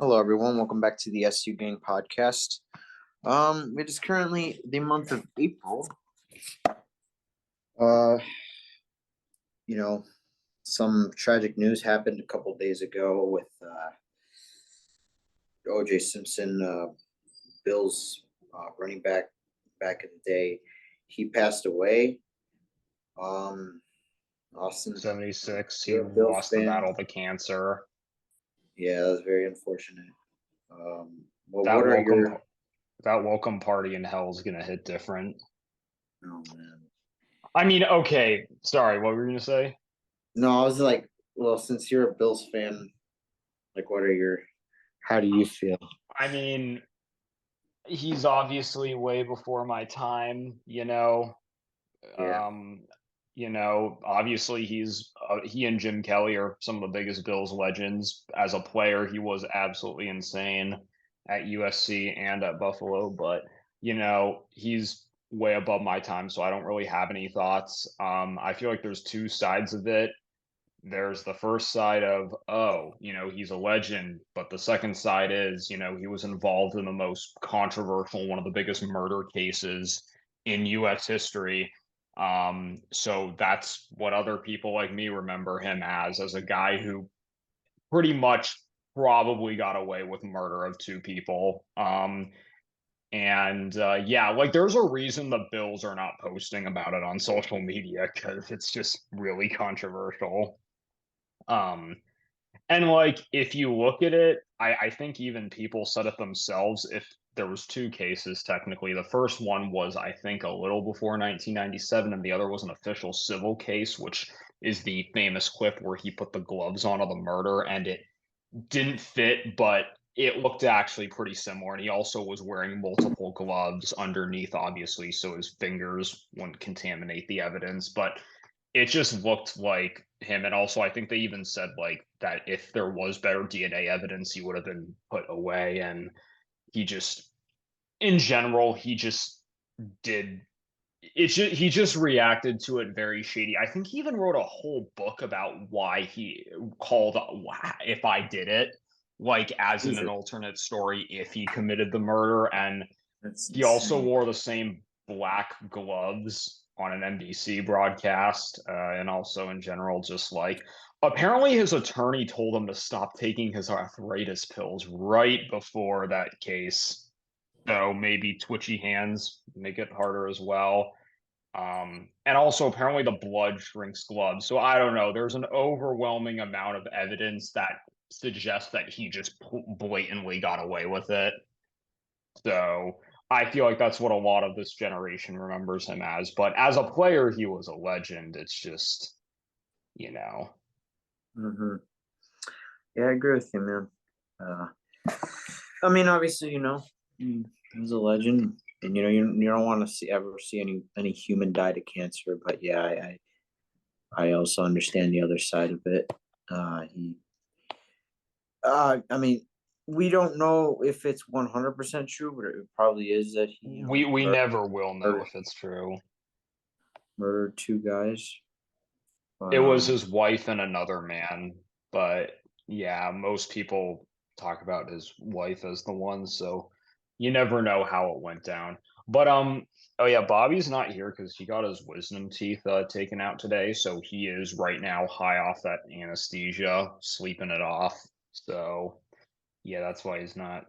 Hello, everyone. Welcome back to the SU Gang podcast. It is currently the month of April. Uh, you know, some tragic news happened a couple days ago with O.J. Simpson, Bills running back in the day. He passed away. Austin, 76. He you're a Bills lost the fan. battle to cancer. Yeah, that was very unfortunate. Well, That what are welcome your? that welcome party in hell is gonna hit different. Oh man. I mean, okay, sorry, what were you gonna say? No, I was like, well, since you're a Bills fan, like, what are your? How do you feel? I mean, he's obviously way before my time, you know. Yeah, Um, obviously he and Jim Kelly are some of the biggest Bills legends. As a player, he was absolutely insane at USC and at Buffalo, but he's way above my time, so I don't really have any thoughts. I feel like there's two sides of it. There's the first side of, oh, he's a legend, but the second side is, he was involved in the most controversial, one of the biggest murder cases in US history. So that's what other people like me remember him as a guy who pretty much probably got away with murder of two people. And yeah, like there's a reason the Bills are not posting about it on social media because it's just really controversial. Um, and like if you look at it, I think even people said it themselves. If there was two cases technically, the first one was I think a little before 1997, and the other was an official civil case, which is the famous clip where he put the gloves on of the murder and it didn't fit, but it looked actually pretty similar. And he also was wearing multiple gloves underneath, obviously, so his fingers wouldn't contaminate the evidence. But it just looked like him. And also, I think they even said like that if there was better DNA evidence, he would have been put away. And he just, in general, he just did he just reacted to it very shady. I think he even wrote a whole book about why he called if I did it, like as in an Jesus, alternate story if he committed the murder. And that's he also insane. wore the same black gloves on an NBC broadcast, and also in general, just like apparently his attorney told him to stop taking his arthritis pills right before that case. So maybe twitchy hands make it harder as well. And also apparently the blood shrinks gloves. So I don't know. There's an overwhelming amount of evidence that suggests that he just blatantly got away with it. So I feel like that's what a lot of this generation remembers him as. But as a player, he was a legend. It's just, you know. Hmm. Yeah, I agree with you, man. Uh, I mean, obviously, he's a legend, and you don't want to see any human die to cancer. But yeah, I also understand the other side of it. He, I mean, we don't know if it's 100% true, but it probably is that he, We never will know murdered, if it's true. murdered two guys. But It was his wife and another man, but yeah, most people talk about his wife as the one, so you never know how it went down. But oh yeah, Bobby's not here because he got his wisdom teeth taken out today, so he is right now high off that anesthesia, sleeping it off. So yeah, that's why he's not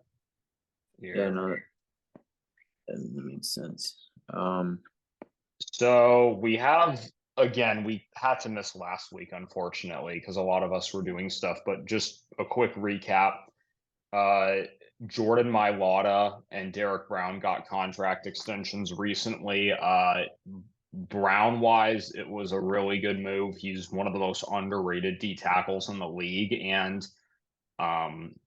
yeah, here. no, that makes sense. So we have again, we had to miss last week, unfortunately, because a lot of us were doing stuff. But just a quick recap: uh, Jordan Mailata and Derek Brown got contract extensions recently. Brown wise, it was a really good move. He's one of the most underrated D tackles in the league, and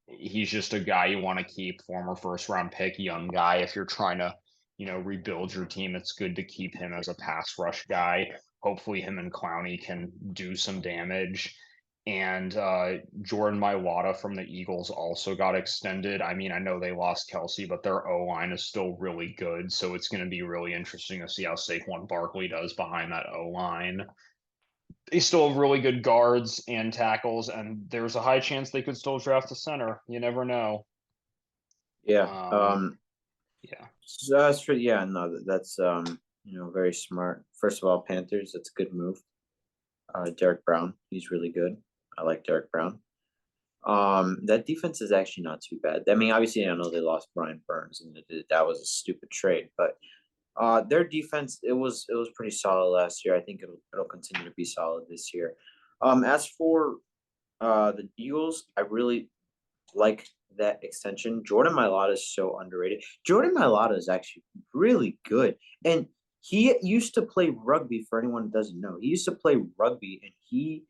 he's just a guy you want to keep, former first round pick, young guy. If you're trying to, rebuild your team, it's good to keep him as a pass rush guy. Hopefully, him and Clowney can do some damage. And Jordan Mailata from the Eagles also got extended. I mean, I know they lost Kelsey, but their O line is still really good. So it's going to be really interesting to see how Saquon Barkley does behind that O line. they still have really good guards and tackles, and there's a high chance they could still draft a center. You never know. Yeah. Um, yeah. So that's for yeah, no, that's very smart. First of all, Panthers, that's a good move. Derek Brown, he's really good. I like Derek Brown. That defense is actually not too bad. I mean, obviously, I know they lost Brian Burns, and that was a stupid trade, but their defense it was pretty solid last year. I think it'll continue to be solid this year. As for the Eagles, I really like that extension. Jordan Mailata is so underrated. Jordan Mailata is actually really good, and he used to play rugby. For anyone who doesn't know, he used to play rugby, and he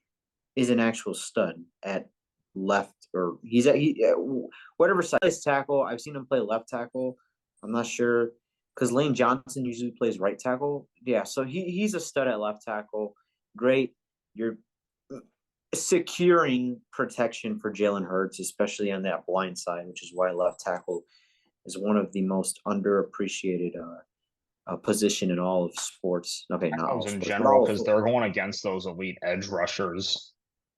is an actual stud at left, or he's at whatever side tackle. I've seen him play left tackle. I'm not sure because Lane Johnson usually plays right tackle. Yeah, so he's a stud at left tackle. Great. You're securing protection for Jalen Hurts, especially on that blind side, which is why left tackle is one of the most underappreciated position in all of sports. Okay, not all In sports, but general, all of because they're football. going against those elite edge rushers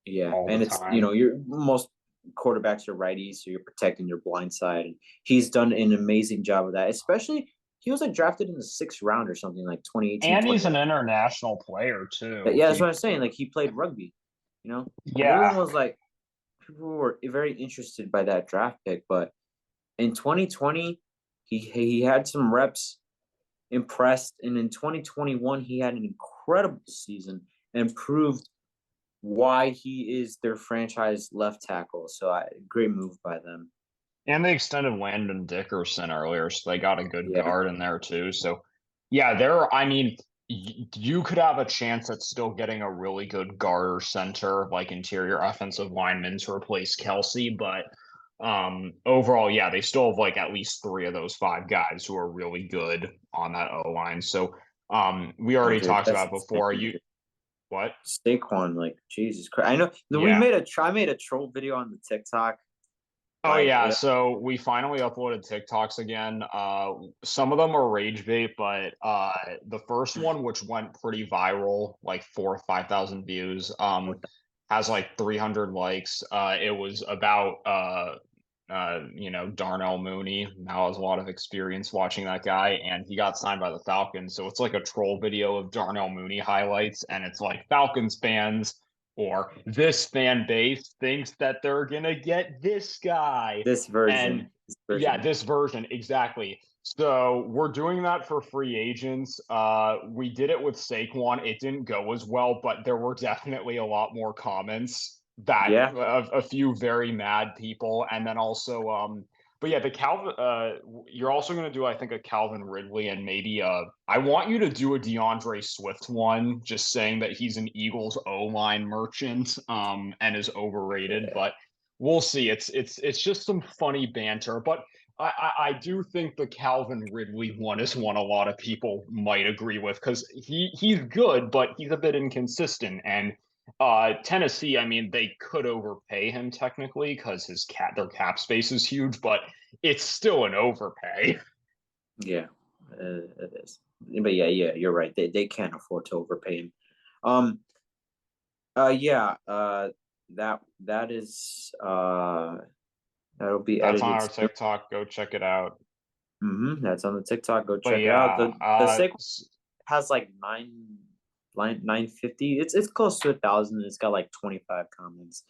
Yeah, all and the it's time. you're most quarterbacks are righties, so you're protecting your blind side, and he's done an amazing job of that. Especially he was like drafted in the 6th round or something like 2018, And he's 20. an international player But too. yeah, that's what He, I'm saying. Like he played rugby, and everyone yeah, was like, people were very interested by that draft pick. But in 2020, he had some reps, impressed, and in 2021 he had an incredible season and proved why he is their franchise left tackle. So great move by them. and they extended Landon Dickerson earlier, so they got a good Yeah, guard in there too. So, yeah, there. I mean, you could have a chance at still getting a really good guard or center, like interior offensive lineman, to replace Kelsey. But overall, yeah, they still have like at least three of those five guys who are really good on that O line. So, we oh, already dude, talked that's about before. insane, You dude. what? Saquon, like Jesus Christ. I know we Yeah. I made a troll video on the TikTok. Oh Like, yeah, so we finally uploaded TikToks again. Some of them are rage bait, but the first one, which went pretty viral, like 4 or 5 thousand views, has like 300 likes. It was about Darnell Mooney. Now has a lot of experience watching that guy, and he got signed by the Falcons. So it's like a troll video of Darnell Mooney highlights, and it's like Falcons fans or this fan base thinks that they're gonna get this guy. this And version, yeah, this version, exactly. So we're doing that for free agents. We did it with Saquon. It didn't go as well, but there were definitely a lot more comments that yeah. a few very mad people, and then also but yeah, the Calvin you're also going to do I think a Calvin Ridley and maybe I want you to do a DeAndre Swift one, just saying that he's an Eagles O-line merchant and is overrated, but we'll see. It's just some funny banter, but I do think the Calvin Ridley one is one a lot of people might agree with because he's good, but he's a bit inconsistent. And Tennessee, I mean, they could overpay him technically because their cap space is huge, but it's still an overpay. Yeah, it is. But yeah, you're right. They can't afford to overpay him. Um, yeah, that is that'll be That's on edited our soon. TikTok. Go check it out. That's on the TikTok. Go But check it out. yeah, The Saquon has like 950. It's close to 1,000. It's got like 25 comments.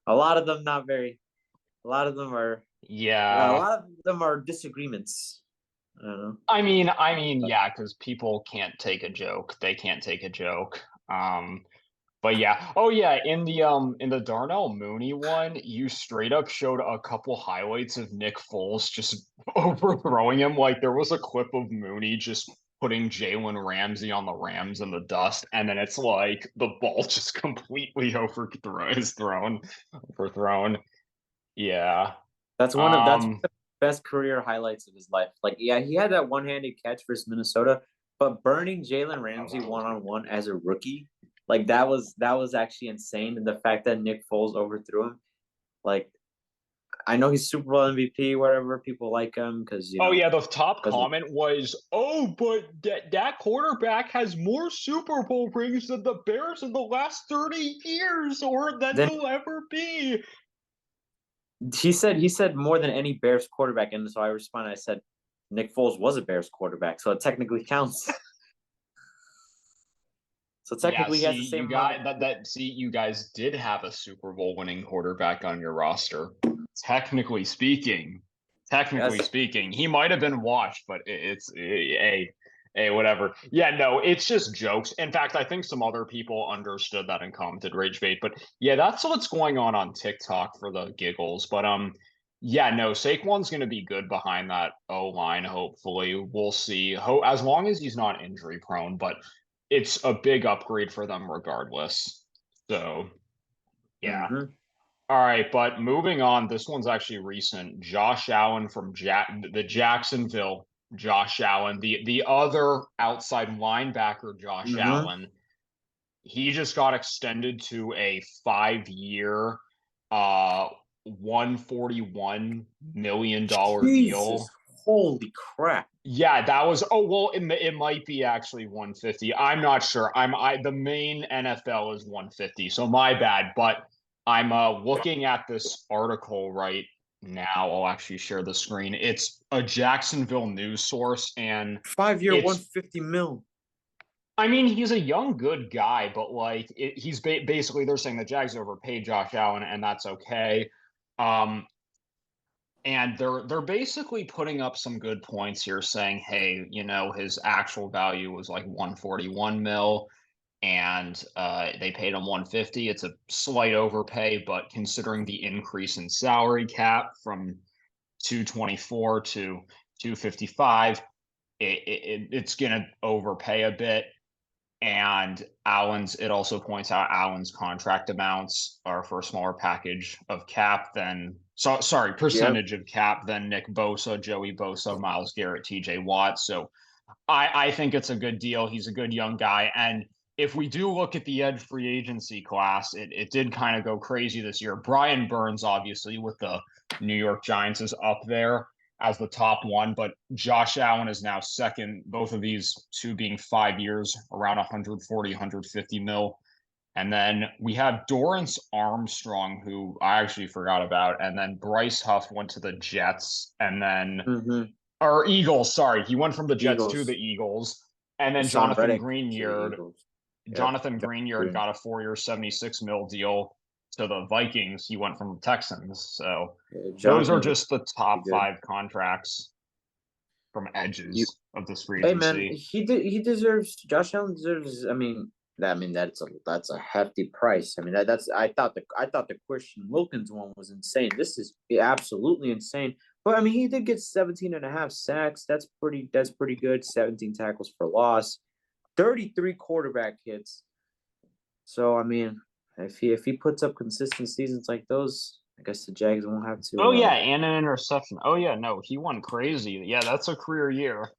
A lot of them not very. A lot of them are. A yeah. lot of them are disagreements. I don't know. Yeah, because people can't take a joke. They can't take a joke. But yeah. Oh yeah, in the Darnell Mooney one, you straight up showed a couple highlights of Nick Foles just overthrowing him. Like there was a clip of Mooney just putting Jalen Ramsey on the Rams in the dust, and then it's like the ball just completely overthrown. Yeah. That's Um, the best career highlights of his life. Like, yeah, he had that one-handed catch versus Minnesota, but burning Jalen oh, Ramsey that was one-on-one as a rookie, like that was actually insane. And the fact that Nick Foles overthrew him, like I know he's Super Bowl MVP, whatever. People like him because Oh yeah, the top because comment was, "Oh, but that quarterback has more Super Bowl rings than the Bears in the last 30 years, or than then will ever be." he said more than any Bears quarterback, and so I responded. I said Nick Foles was a Bears quarterback, so it technically counts. So Yeah, technically, he see, has the you same amount of. guys you guys did have a Super Bowl winning quarterback on your roster. Technically speaking, technically Yes. speaking, he might have been washed, but a whatever. Yeah, no, it's just jokes. In fact, I think some other people understood that and commented rage bait. But yeah, that's what's going on TikTok for the giggles. But yeah, no, Saquon's going to be good behind that O line. Hopefully, we'll see. As long as he's not injury prone, but it's a big upgrade for them regardless. So, yeah. Mm-hmm. All right, but moving on, this one's actually recent. Josh Allen from the Jacksonville Josh Allen, the other outside linebacker Josh Mm-hmm. Allen, he just got extended to a 5-year, $141 million Jesus, deal. holy crap! Yeah, that was. Oh well, it might be actually 150. I'm not sure. The main NFL is 150, so my bad. But I'm looking at this article right now. I'll actually share the screen. It's a Jacksonville news source, and 5 year, one it's. fifty mil. I mean, he's a young, good guy, but like he's basically they're saying the Jags overpaid Josh Allen, and that's okay. Um, and they're basically putting up some good points here saying, hey, his actual value was like 141 mil, and they paid him 150. It's a slight overpay, but considering the increase in salary cap from 224 to 255, it's gonna overpay a bit. And it also points out Allen's contract amounts are for a smaller package of cap than, Yep. percentage of cap than Nick Bosa, Joey Bosa, Myles Garrett, TJ Watt. So I think it's a good deal. He's a good young guy. And if we do look at the edge free agency class, it did kind of go crazy this year. Brian Burns, obviously, with the New York Giants, is up there as the top one, but Josh Allen is now second, both of these two being 5 years, around 140, 150 mil. And then we have Dorrance Armstrong, who I actually forgot about. And then Bryce Huff went to the Jets. And then Mm-hmm. or Eagles, sorry. He went from the Jets to the Eagles. Eagles. And then Hassan Reddick to the Eagles. Yep. Jonathan John Greenyard Green. got a 4-year, 76 mil deal to the Vikings. He went from the Texans. So Yeah, those are Jonathan just the pretty top good. five contracts from You, edges of this free hey man, agency. he deserves. Josh Allen deserves. I mean that's a hefty price. I mean that's I thought the Christian Wilkins one was insane. This is absolutely insane. But I mean he did get 17 and a half sacks. That's pretty good. 17 tackles for loss. 33 quarterback hits. So I mean, if he puts up consistent seasons like those, I guess the Jags won't have Oh to. yeah, and an interception. Oh yeah, no, he went crazy. Yeah, that's a career year.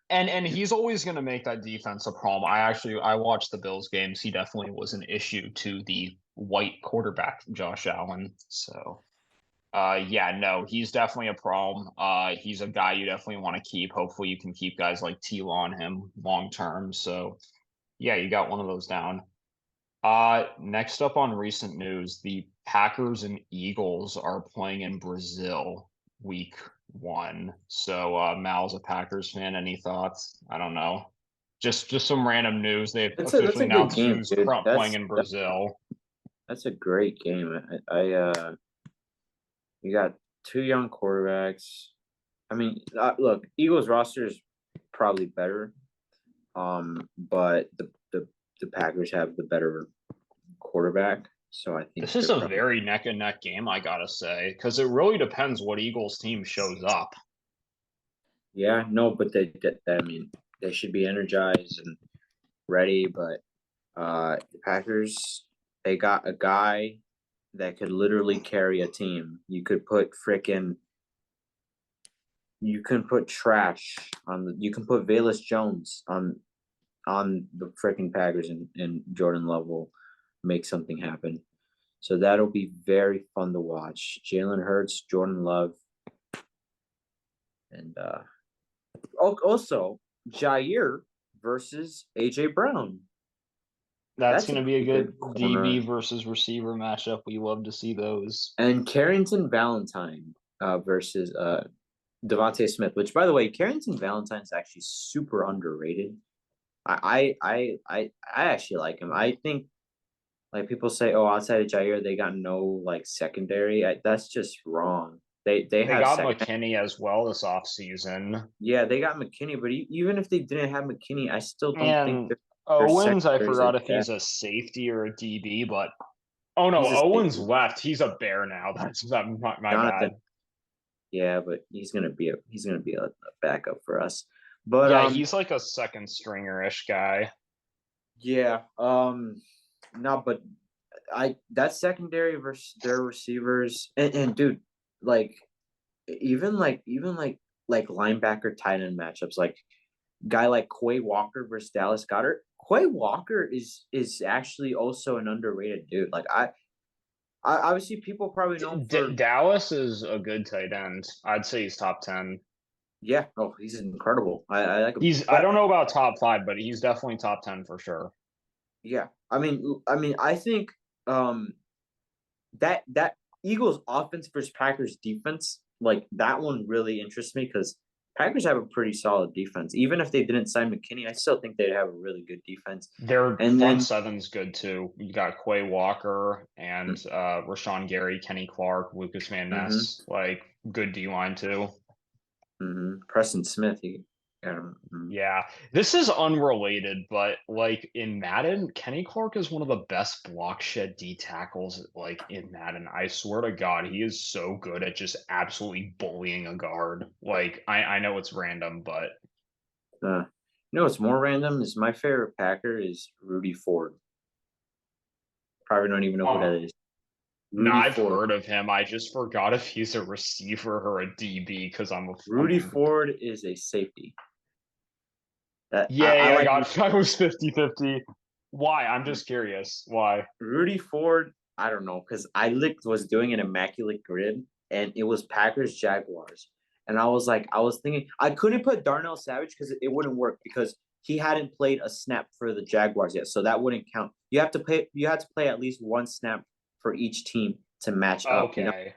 And he's always going to make that defense a problem. I watched the Bills games. He definitely was an issue to the white quarterback Josh Allen. So yeah, no, he's definitely a problem. He's a guy you definitely want to keep. Hopefully you can keep guys like T on him long term. So yeah, you got one of those down. Next up on recent news, the Packers and Eagles are playing in Brazil week 1. So, Mal's a Packers fan. Any thoughts? I don't know. Just some random news. They've That's officially a good announced game, who's dude. playing That's in that, Brazil. that's a great game. You got two young quarterbacks. I mean, look, Eagles roster is probably better. But the Packers have the better quarterback, so I think This is they're a probably. very neck and neck game, I gotta say, because it really depends what Eagles team shows up. Yeah, no, but I mean, they should be energized and ready. But the Packers, they got a guy that could literally carry a team. You can put trash on you can put Valus Jones on the freaking Packers, and Jordan Love will make something happen. So that'll be very fun to watch. Jalen Hurts, Jordan Love, and also Jair versus AJ Brown. That's That's a going to be a pretty good good corner. DB versus receiver matchup. We love to see those. And Carrington Valentine versus Devontae Smith, which by the way, Carrington Valentine is actually super underrated. I actually like him. I think like people say, oh, outside of Jair, they got no like secondary. That's just wrong. They They have got second. McKinney as well this offseason. Yeah, they got McKinney, but even if they didn't have McKinney, I still don't think And their Owens, I secondary is forgot like if that. he's a safety or a DB, but oh no, He's a Owens safety. left. He's a Bear now. That's my Jonathan. bad. Yeah, but he's gonna be a backup for us. But Yeah, he's like a second stringer-ish guy. yeah, no, but that secondary versus their receivers and dude, like even like linebacker tight end matchups, like guy like Quay Walker versus Dallas Goddard. Quay Walker is actually also an underrated dude. Like I obviously people probably know him for Dallas is a good tight end. I'd say he's top 10. yeah, oh he's incredible. I like him, He's I but don't know about top 5, but he's definitely top 10 for sure. yeah, I think um that Eagles offense versus Packers defense, like that one really interests me because Packers have a pretty solid defense. Even if they didn't sign McKinney, I still think they'd have a really good defense. Their And front then seven's good too. You got Quay Walker and Rashawn Gary, Kenny Clark, Lucas Van mm-hmm, Ness, like good D line too. mm-hmm. Preston Smith, he got him. Yeah, this is unrelated, but like in Madden, Kenny Clark is one of the best block shed D tackles like in Madden. I swear to God, he is so good at just absolutely bullying a guard. Like I know it's random, but You know what's more random is my favorite Packer is Rudy Ford. Probably don't even know who that oh is. no, Rudy I've Ford. heard of him. I just forgot if he's a receiver or a DB because Rudy Ford is a safety. That I yeah, I like got I was 50-50. Why? I'm just curious. Why? Rudy Ford. I don't know because was doing an immaculate grid and it was Packers Jaguars, and I was thinking I couldn't put Darnell Savage because it wouldn't work because he hadn't played a snap for the Jaguars yet, so that wouldn't count. You have to play at least one snap for each team to match up. You know, Okay.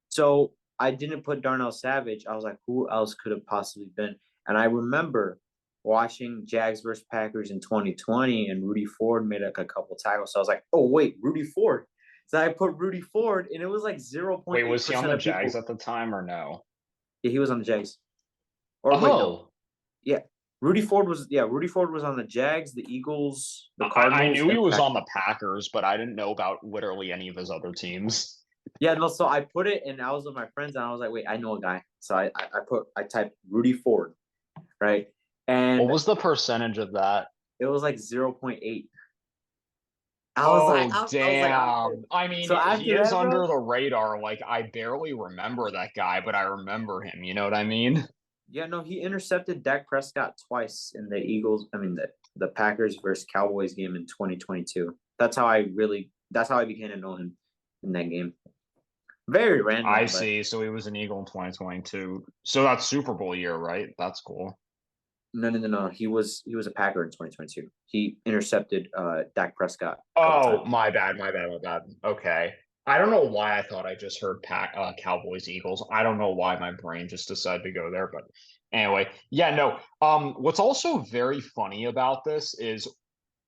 so I didn't put Darnell Savage. I was like, who else could have possibly been? And I remember watching Jags versus Packers in 2020, and Rudy Ford made like a couple tackles. So I was like, oh wait, Rudy Ford. So I put Rudy Ford, and it was like Wait, was he on 0.8% the of Jags people. at the time or no? Yeah, he was on the Jags. Or wait, no, Oh, yeah, Rudy Ford was on the Jags, the Eagles, the I Cardinals, knew and he was the on the Packers, but I didn't know about literally any of his other teams. yeah, no. So I put it, and I was with my friends, and I was like, wait, I know a guy. So I typed Rudy Ford, right, What and was the percentage of that? it was like 0.8. Oh, I was like, damn. I mean, so he after is that, bro, under the radar. Like, I barely remember that guy, but I remember him. You know what I mean? yeah, no, he intercepted Dak Prescott twice in the Eagles. I mean, the Packers versus Cowboys game in 2022. That's how I began to know him in that game. Very I random, but see. So he was an Eagle in 2022. So that's Super Bowl year, right? That's cool. no. He was a Packer in 2022. He intercepted Dak Prescott a couple Oh, times. my bad. Okay. I don't know why I thought I just heard Cowboys Eagles. I don't know why my brain just decided to go there, but anyway, yeah, no. What's also very funny about this is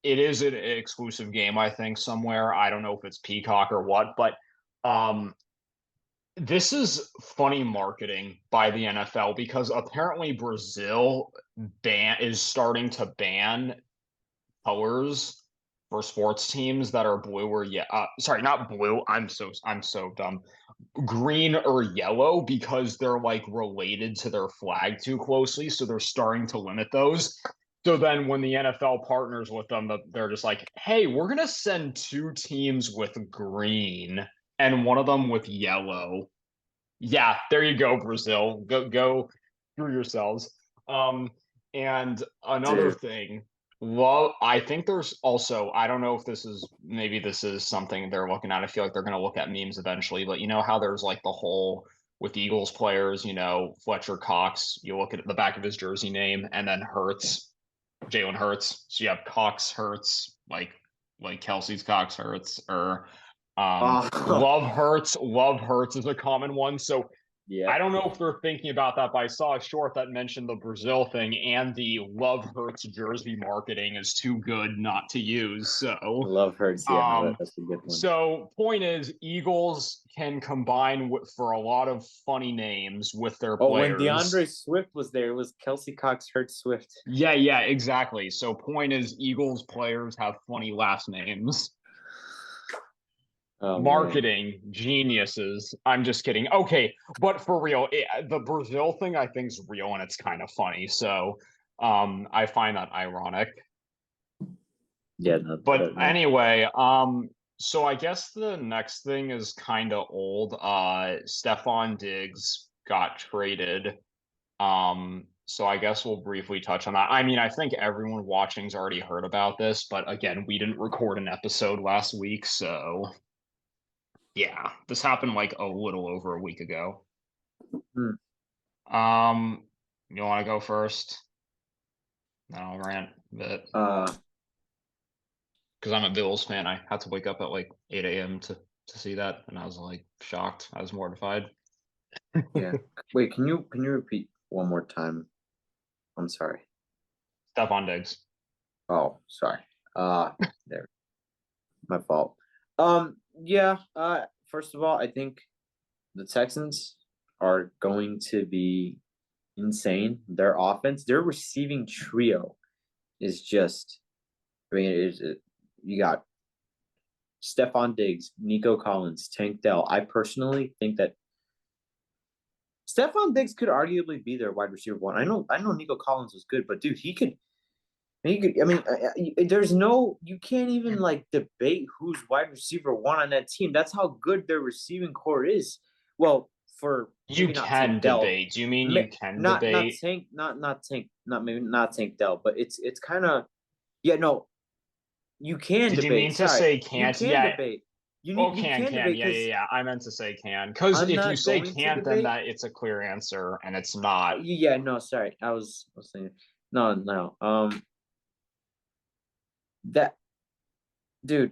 it is an exclusive game, I think, somewhere. I don't know if it's Peacock or what, but um this is funny marketing by the NFL because apparently Brazil is starting to ban colors for sports teams that are blue or yeah, sorry, not blue. I'm so dumb. Green or yellow because they're like related to their flag too closely, so they're starting to limit those. So then when the NFL partners with them, they're just like, "Hey, we're going to send two teams with green and one of them with yellow." Yeah, there you go, Brazil. Go screw yourselves. Um and another Dude, thing Well, I think there's also, I don't know if this is something they're looking at. I feel like they're going to look at memes eventually, but you know how there's like the whole with Eagles players, Fletcher Cox, you look at the back of his jersey name and then Hurts, Jalen Hurts. So you have Cox Hurts, like Kelsey's Cox Hurts, or Oh, Love Hurts is a common one. So yeah. I don't know if they're thinking about that, but I saw a short that mentioned the Brazil thing, and the Love Hurts jersey marketing is too good not to use. Love hurts. Yeah, no, Um, that's a good one. point is, Eagles can combine for a lot of funny names with their Oh, when players. DeAndre Swift was there, it was Kelsey Cox Hurt Swift. Yeah, exactly. So point is, Eagles players have funny last names. Oh man. Marketing geniuses. I'm just kidding. Okay, but for real, the Brazil thing I think is real and it's kind of funny. So, I find that ironic. Yeah, no, But no. anyway, so I guess the next thing is kind of old. Stefan Diggs got traded. So I guess we'll briefly touch on that. I mean, I think everyone watching's already heard about this, but again, we didn't record an episode last week, so yeah, this happened like a little over a week ago. Hmm. Um, you want to go first? Then I'll rant a bit Uh, because I'm a Bills fan. I had to wake up at like 8 a.m. to see that, and I was like shocked. I was mortified. yeah. Wait, can you repeat one more time? I'm sorry. Stephon Diggs. Oh, sorry. There, my fault. Yeah. First of all, I think the Texans are going to be insane. Their offense, their receiving trio is just. I mean, you got Stephon Diggs, Nico Collins, Tank Dell. I personally think that Stephon Diggs could arguably be their wide receiver one. I know Nico Collins was good, but dude, he could. He could. I mean, there's no. You can't even like debate who's wide receiver one on that team. That's how good their receiving core is. Well, for You maybe not can Tank Dell, debate. Do you mean you can not debate? Tank, not Tank, not maybe not Tank Dell, but it's kind of yeah. No, you can Did you debate. mean to Sorry, say you can't? can Yeah. debate. Oh, You can can. debate Yeah, because I meant to say can. Because I'm if you not say going to can't, then debate. that it's a clear answer, and it's not. Yeah, no, sorry. I was saying no, no. That dude,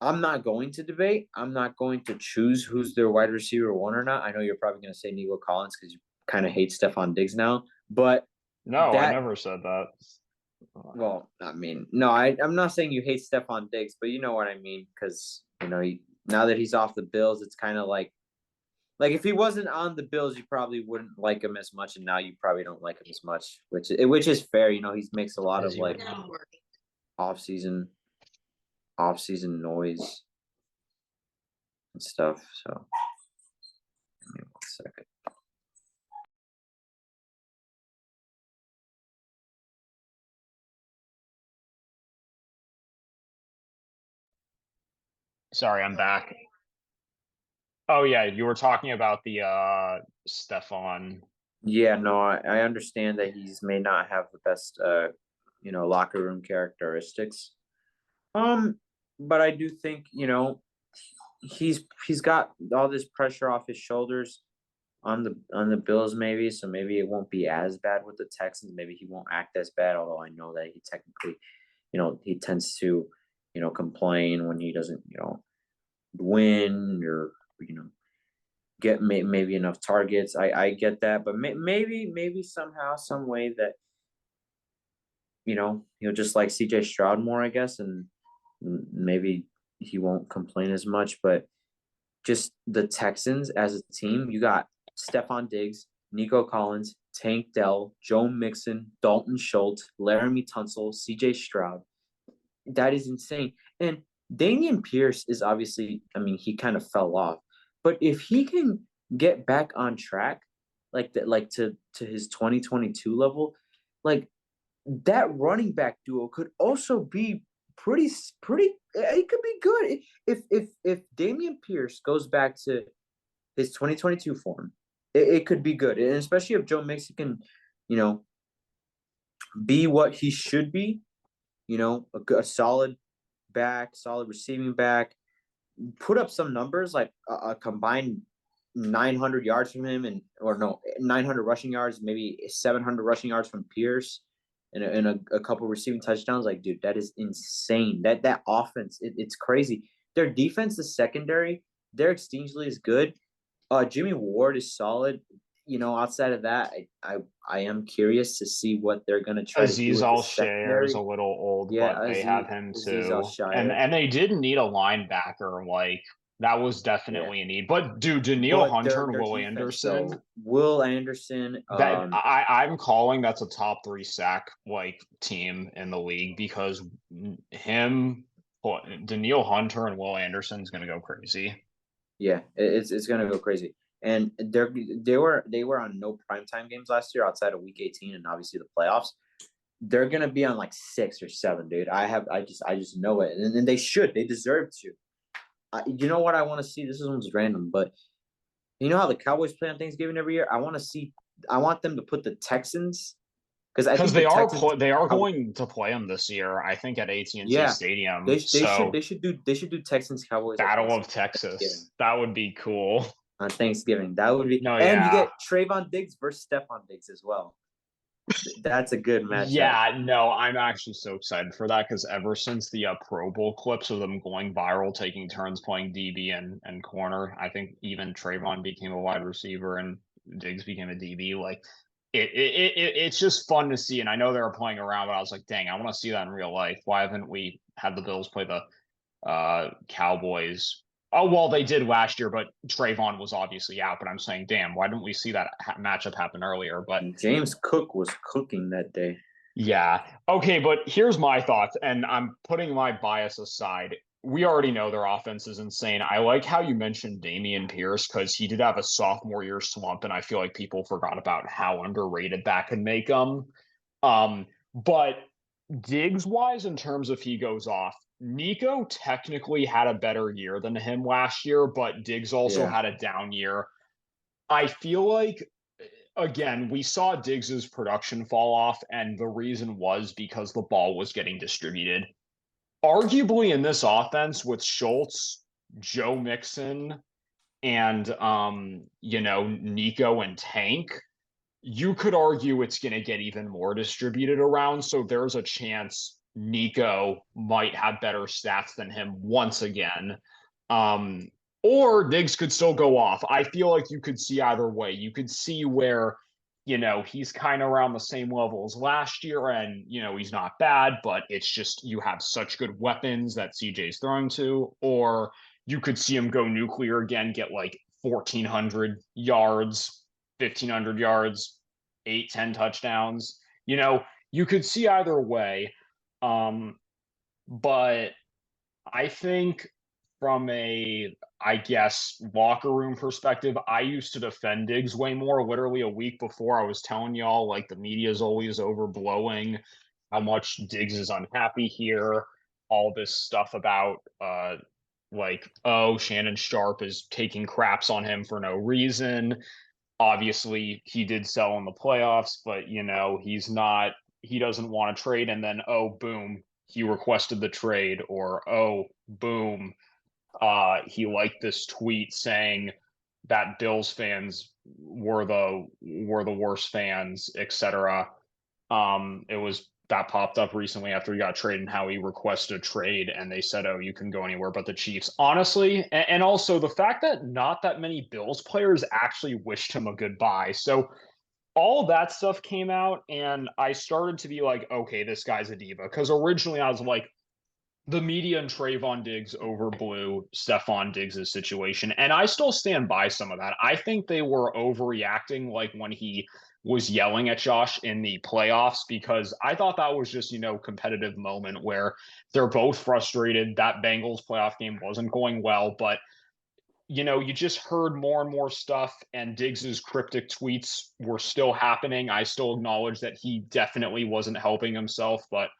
I'm not going to debate. I'm not going to choose who's their wide receiver one or not. I know you're probably going to say Nico Collins because you kind of hate Stephon Diggs now, but No, I that never said that. well, I mean, no, I'm not saying you hate Stephon Diggs, but you know what I mean because now that he's off the Bills, it's kind of like if he wasn't on the Bills, you probably wouldn't like him as much, and now you probably don't like him as much, which is fair. He makes a lot of As you like would know. off season off season noise and stuff. So give me 1 second. Sorry, I'm back. Oh yeah, you were talking about the Stefan. Yeah, no, I understand that he's may not have the best locker room characteristics. Um, but I do think, he's got all this pressure off his shoulders on the Bills maybe, so maybe it won't be as bad with the Texans. Maybe he won't act as bad, although I know that he technically, he tends to, complain when he doesn't, win or get maybe enough targets. I get that, but maybe somehow some way that he'll just like CJ Stroud more, I guess, and maybe he won't complain as much. But just the Texans as a team, you got Stephon Diggs, Nico Collins, Tank Dell, Joe Mixon, Dalton Schultz, Laramie Tunsil, CJ Stroud. That is insane. And Damian Pierce is obviously, I mean, he kind of fell off. But if he can get back on track, like that, like to his 2022 level, like that running back duo could also be pretty. It could be good if Damian Pierce goes back to his 2022 form. It could be good, and especially if Joe Mixon can, you know, be what he should be. a solid back, solid receiving back, put up some numbers like a combined 900 yards from him, and or no 900 rushing yards, maybe 700 rushing yards from Pierce, and a couple receiving touchdowns. Like, dude, that is insane. That offense, it's crazy. Their defense, the secondary, Derek Stingley is good. Jimmy Ward is solid. Outside of that, I am curious to see what they're gonna try to do Aziz with the Al-Shaair is a secondary. little old, Yeah, but they have him Aziz Al too. And Shire. and they did need a linebacker. Like that was Yeah, definitely a need. But dude, Daniil but Hunter and their Will defense though, Anderson, Will Anderson, that I'm calling that's a top 3 sack like team in the league because him, Daniil Hunter and Will Anderson's gonna go crazy. yeah, it's gonna go crazy. And they were on no primetime games last year outside of Week 18 and obviously the playoffs. They're gonna be on like 6 or 7, dude. I just know it, and they deserve to. You know what I want to see? This one's random, but you know how the Cowboys play on Thanksgiving every year? I want them to put the Texans, because I Because think the Texans. they are going to play them this year, I think at AT&T Yeah, Stadium. they So should do Texans Cowboys at Battle of Thanksgiving. Texas. That would be cool. On Thanksgiving, that would be, No, and you yeah. get Trayvon Diggs versus Stephon Diggs as well. That's a good matchup. Yeah, no, I'm actually so excited for that because ever since the Pro Bowl clips of them going viral, taking turns playing DB and corner, I think even Trayvon became a wide receiver and Diggs became a DB. Like it's just fun to see. And I know they were playing around, but I was like, dang, I want to see that in real life. Why haven't we had the Bills play the Cowboys? Oh, well, they did last year, but Trayvon was obviously out. But I'm saying, damn, why didn't we see that matchup happen earlier? But James Cook was cooking that day. yeah. Okay, but here's my thoughts, and I'm putting my bias aside. We already know their offense is insane. I like how you mentioned Damian Pierce because he did have a sophomore year slump, and I feel like people forgot about how underrated that could make him. But Diggs wise, in terms of he goes off, Nico technically had a better year than him last year, but Diggs also Yeah, had a down year. I feel like again, we saw Diggs's production fall off, and the reason was because the ball was getting distributed. Arguably, in this offense with Schultz, Joe Mixon, and Nico and Tank, you could argue it's going to get even more distributed around. So there's a chance Nico might have better stats than him once again. Um, or Diggs could still go off. I feel like you could see either way. You could see where, he's kind of around the same level as last year and, he's not bad, but it's just you have such good weapons that CJ's throwing to. Or you could see him go nuclear again, get like 1,400 yards, 1,500 yards, 8, 10 touchdowns. You could see either way. But I think from I guess, locker room perspective, I used to defend Diggs way more. Literally a week before, I was telling y'all, like, the media is always overblowing how much Diggs is unhappy here. All this stuff about, like, oh, Shannon Sharp is taking craps on him for no reason. Obviously, he did sell in the playoffs, but, he doesn't want to trade. And then, oh, boom, he requested the trade, or, oh, boom, he liked this tweet saying that Bills fans were the worst fans, etc. It was that popped up recently after he got traded and how he requested a trade and they said, oh, you can go anywhere but the Chiefs. Honestly, and also the fact that not that many Bills players actually wished him a goodbye. So all that stuff came out and I started to be like, okay, this guy's a diva. Because originally I was like, the media and Trayvon Diggs overblew Stephon Diggs' situation. And I still stand by some of that. I think they were overreacting, like when he was yelling at Josh in the playoffs, because I thought that was just, competitive moment where they're both frustrated. That Bengals playoff game wasn't going well, but you just heard more and more stuff, and Diggs's cryptic tweets were still happening. I still acknowledge that he definitely wasn't helping himself, but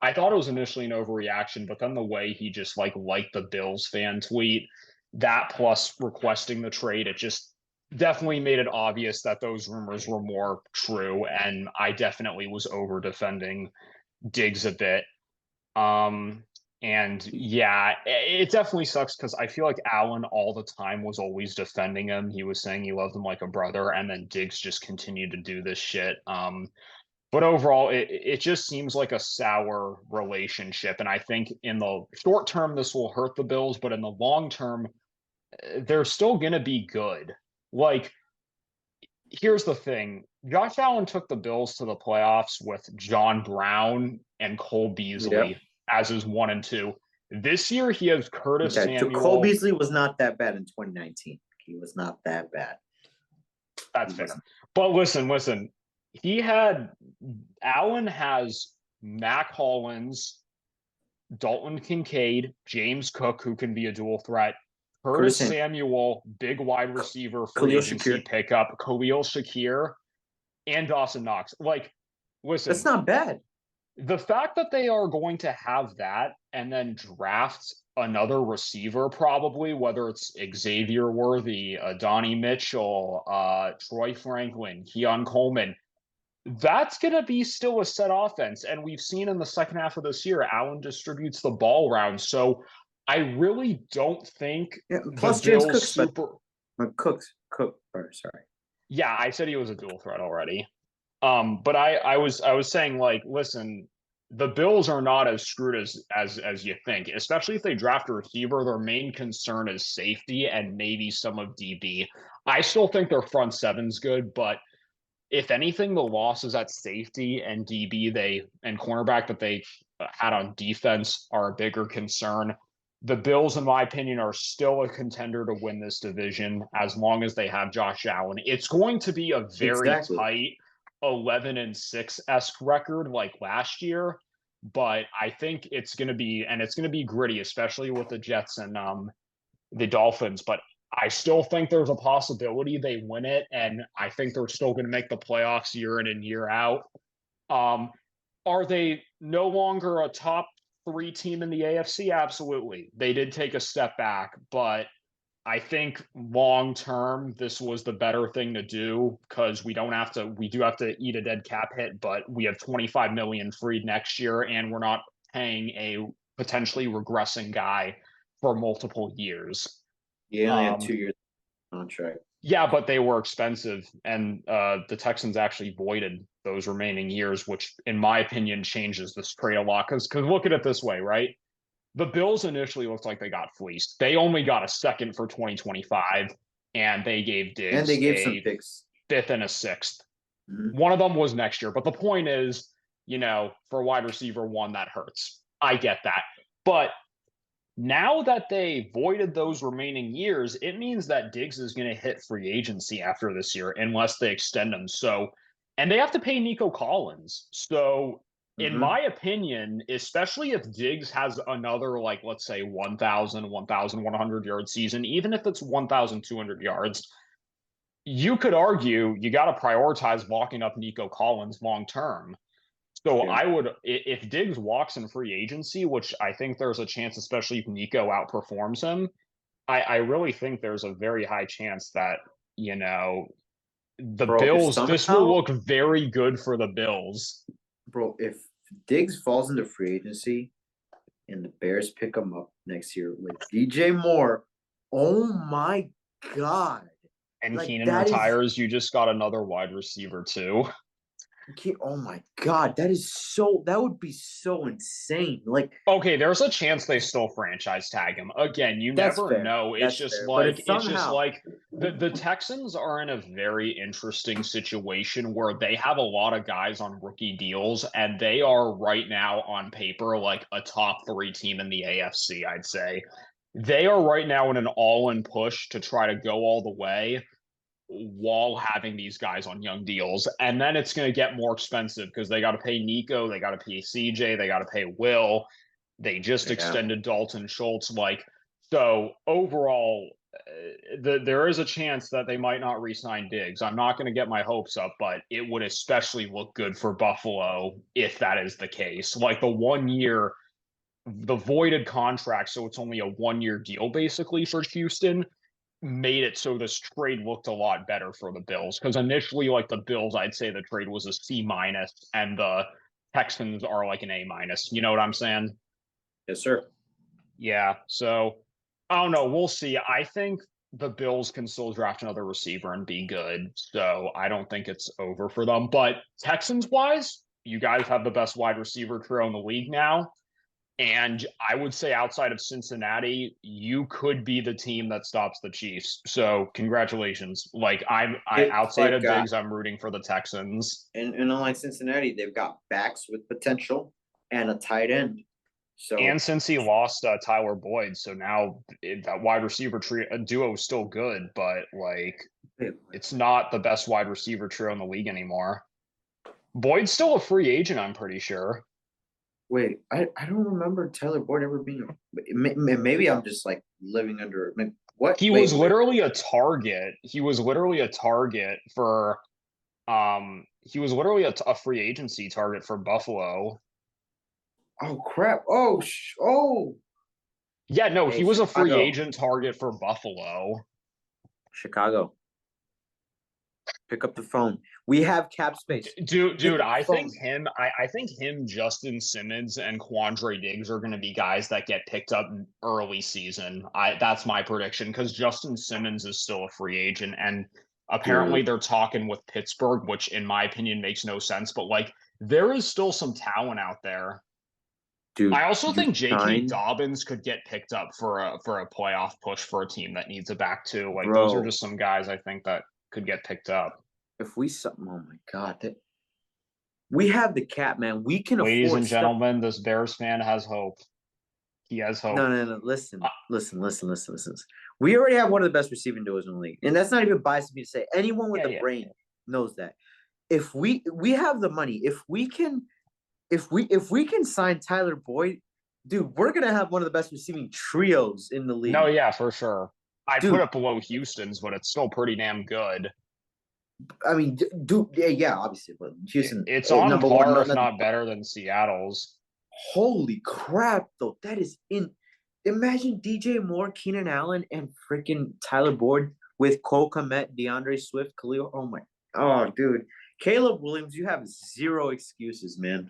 I thought it was initially an overreaction, but then the way he just liked the Bills fan tweet, that plus requesting the trade, it just definitely made it obvious that those rumors were more true. And I definitely was over defending Diggs a bit. Um, and yeah, it definitely sucks because I feel like Allen all the time was always defending him. He was saying he loved him like a brother, and then Diggs just continued to do this shit. But overall, it just seems like a sour relationship. And I think in the short term, this will hurt the Bills, but in the long term, they're still going to be good. Like, here's the thing: Josh Allen took the Bills to the playoffs with John Brown and Cole Yep. Beasley as his 1 and 2. This year, he has Curtis Okay. Cole Samuel. Beasley was not that bad in 2019. He was not that bad. That's He fair. wasn't. But listen. He had Allen has Mac Hollins, Dalton Kincaid, James Cook, who can be a dual threat, Curtis Curtis Samuel, Samuel, big wide receiver, free Khalil agency Shakir. pickup, Khalil Shakir, and Dawson Knox. Like, That's listen, not bad. the fact that they are going to have that and then draft another receiver, probably, whether it's Xavier Worthy, Donnie Mitchell, Troy Franklin, Keon Coleman, that's going to be still a set offense. And we've seen in the second half of this year, Allen distributes the ball around. So I really don't think Yeah. the Plus James Bills Cook's better. super. Cook. Sorry. Yeah, I said he was a dual threat already. But I was saying, like, listen, the Bills are not as screwed as you think, especially if they draft a receiver. Their main concern is safety and maybe some of DB. I still think their front seven's good, but if anything, the losses at safety and DB and cornerback that they had on defense are a bigger concern. The Bills, in my opinion, are still a contender to win this division as long as they have Josh Allen. It's going to be a very Exactly. tight 11-6-esque record like last year, but I think it's going to be gritty, especially with the Jets and the Dolphins. But I still think there's a possibility they win it, and I think they're still going to make the playoffs year in and year out. Um, are they no longer a top three team in the AFC? Absolutely. They did take a step back, but I think long term, this was the better thing to do because we do have to eat a dead cap hit, but we have 25 million free next year, and we're not paying a potentially regressing guy for multiple years. He only had Um, 2 years contract. yeah, but they were expensive, and the Texans actually voided those remaining years, which, in my opinion, changes this trade a lot. Because look at it this way, right? The Bills initially looked like they got fleeced. They only got a second for 2025, and they gave And they Diggs gave some a picks. fifth and a sixth. Mm-hmm. One of them was next year, but the point is, for wide receiver one, that hurts. I get that, but now that they voided those remaining years, it means that Diggs is going to hit free agency after this year unless they extend him. So, and they have to pay Nico Collins. So, in Mm-hmm. my opinion, especially if Diggs has another, like, let's say 1,100 yard season, even if it's 1,200 yards, you could argue you got to prioritize locking up Nico Collins long term. So Yeah. I would, if Diggs walks in free agency, which I think there's a chance, especially if Nico outperforms him, I really think there's a very high chance that, the Bro, if Bills, this will somehow, look very good for the Bills. if Diggs falls into free agency and the Bears pick him up next year with DJ Moore, oh my God. And Like Keenan that is retires, you just got another wide receiver too. oh my God. That would be so insane. Like Okay, there's a chance they still franchise tag him. Again, you that's never fair. know. That's fair. But if It's just somehow like the Texans are in a very interesting situation where they have a lot of guys on rookie deals, and they are right now on paper like a top three team in the AFC, I'd say. They are right now in an all-in push to try to go all the way while having these guys on young deals. And then it's going to get more expensive because they got to pay Nico, they got to pay CJ, they got to pay Will. They just yeah. extended Dalton Schultz. So overall, there is a chance that they might not re-sign Diggs. I'm not going to get my hopes up, but it would especially look good for Buffalo if that is the case. Like the voided contract, so it's only a 1 year deal basically for Houston, made it so this trade looked a lot better for the Bills. Because initially, like the Bills, I'd say the trade was a C minus, and the Texans are like an A minus. You know what I'm saying? Yes, sir. Yeah. So I don't know. We'll see. I think the Bills can still draft another receiver and be good. So I don't think it's over for them. But Texans wise, you guys have the best wide receiver trio in the league now. And I would say outside of Cincinnati, you could be the team that stops the Chiefs. So congratulations. Like I outside They've of got Diggs, I'm rooting for the Texans. and unlike Cincinnati, they've got backs with potential and a tight end. So And since he lost Tyler Boyd, so now that wide receiver duo is still good, but like it's not the best wide receiver trio in the league anymore. Boyd's still a free agent, I'm pretty sure. wait, I don't remember Tyler Boyd ever being. Maybe I'm just like living under. What? He was Wait. literally a target. He was literally a target for he was literally a free agency target for Buffalo. Oh crap! Oh. Yeah, no, Hey, he was a free Chicago, agent target for Buffalo. Chicago, pick up the phone. We have cap space. Pick Dude, up the I phone. think I think him, Justin Simmons, and Quandre Diggs are going to be guys that get picked up early season. That's my prediction because Justin Simmons is still a free agent, and apparently Dude, they're talking with Pittsburgh, which in my opinion makes no sense. But like, there is still some talent out there. I also you think J.K. signed, Dobbins could get picked up for a playoff push for a team that needs a back too. Like, those are bro. just some guys I think that could get picked up. If we oh my god, we have the cap, man. We can Ladies afford and stuff. gentlemen, this Bears fan has hope. He has hope. No. Uh, Listen. We already have one of the best receiving duos in the league, and that's not even biased of me to say. Anyone with yeah, a yeah. brain knows that. If we have the money, if we can sign Tyler Boyd, dude, we're gonna have one of the best receiving trios in the No, league, yeah, for sure. I put dude. it below Houston's, but it's still pretty damn good. I mean, dude, yeah, obviously, but Houston It's on number one, par, no, if nothing. not better, than Seattle's. Holy crap, though, that is in. Imagine DJ Moore, Keenan Allen, and freaking Tyler Boyd with Cole Kmet, DeAndre Swift, Khalil. Oh my, oh dude, Caleb Williams, you have zero excuses, man.